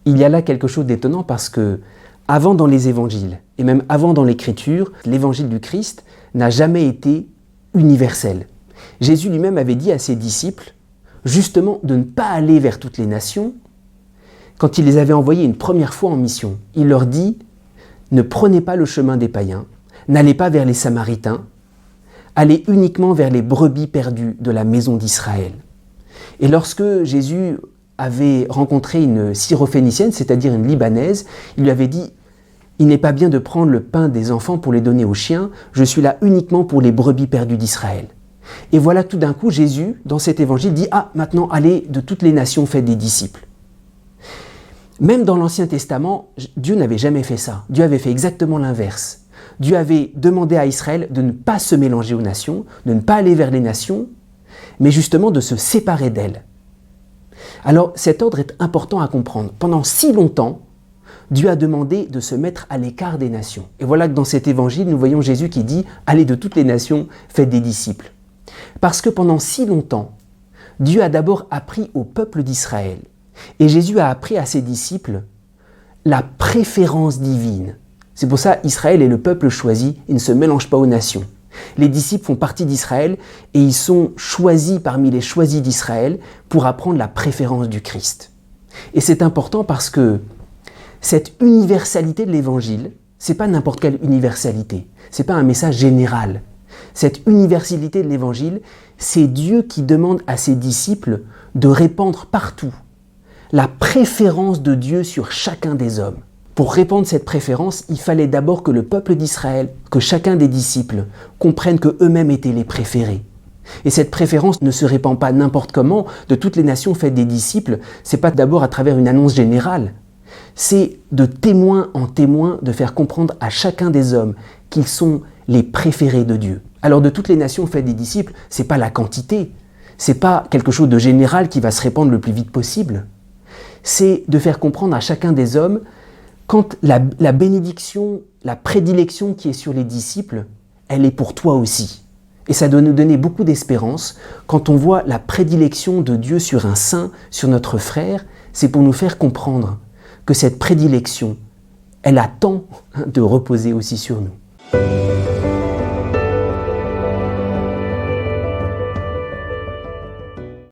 Il y a là quelque chose d'étonnant parce que, avant dans les évangiles, et même avant dans l'écriture, l'évangile du Christ n'a jamais été universel. Jésus lui-même avait dit à ses disciples, justement, de ne pas aller vers toutes les nations. Quand il les avait envoyés une première fois en mission, il leur dit, ne prenez pas le chemin des païens, n'allez pas vers les Samaritains, allez uniquement vers les brebis perdues de la maison d'Israël. Et lorsque Jésus avait rencontré une syrophénicienne, c'est-à-dire une Libanaise, il lui avait dit « Il n'est pas bien de prendre le pain des enfants pour les donner aux chiens, je suis là uniquement pour les brebis perdues d'Israël. » Et voilà tout d'un coup, Jésus, dans cet évangile, dit « Ah, maintenant, allez de toutes les nations, faites des disciples. » Même dans l'Ancien Testament, Dieu n'avait jamais fait ça. Dieu avait fait exactement l'inverse. Dieu avait demandé à Israël de ne pas se mélanger aux nations, de ne pas aller vers les nations, mais justement de se séparer d'elles. Alors cet ordre est important à comprendre. Pendant si longtemps, Dieu a demandé de se mettre à l'écart des nations. Et voilà que dans cet évangile, nous voyons Jésus qui dit « Allez de toutes les nations, faites des disciples ». Parce que pendant si longtemps, Dieu a d'abord appris au peuple d'Israël, et Jésus a appris à ses disciples la préférence divine. C'est pour ça Israël est le peuple choisi, il ne se mélange pas aux nations. Les disciples font partie d'Israël et ils sont choisis parmi les choisis d'Israël pour apprendre la préférence du Christ. Et c'est important parce que cette universalité de l'Évangile, c'est pas n'importe quelle universalité, c'est pas un message général. Cette universalité de l'Évangile, c'est Dieu qui demande à ses disciples de répandre partout la préférence de Dieu sur chacun des hommes. Pour répandre cette préférence, il fallait d'abord que le peuple d'Israël, que chacun des disciples, comprennent qu'eux-mêmes étaient les préférés. Et cette préférence ne se répand pas n'importe comment, de toutes les nations faites des disciples, c'est pas d'abord à travers une annonce générale. C'est de témoin en témoin de faire comprendre à chacun des hommes qu'ils sont les préférés de Dieu. Alors de toutes les nations faites des disciples, c'est pas la quantité, c'est pas quelque chose de général qui va se répandre le plus vite possible. C'est de faire comprendre à chacun des hommes quand la bénédiction, la prédilection qui est sur les disciples, elle est pour toi aussi. Et ça doit nous donner beaucoup d'espérance. Quand on voit la prédilection de Dieu sur un saint, sur notre frère, c'est pour nous faire comprendre que cette prédilection, elle attend de reposer aussi sur nous.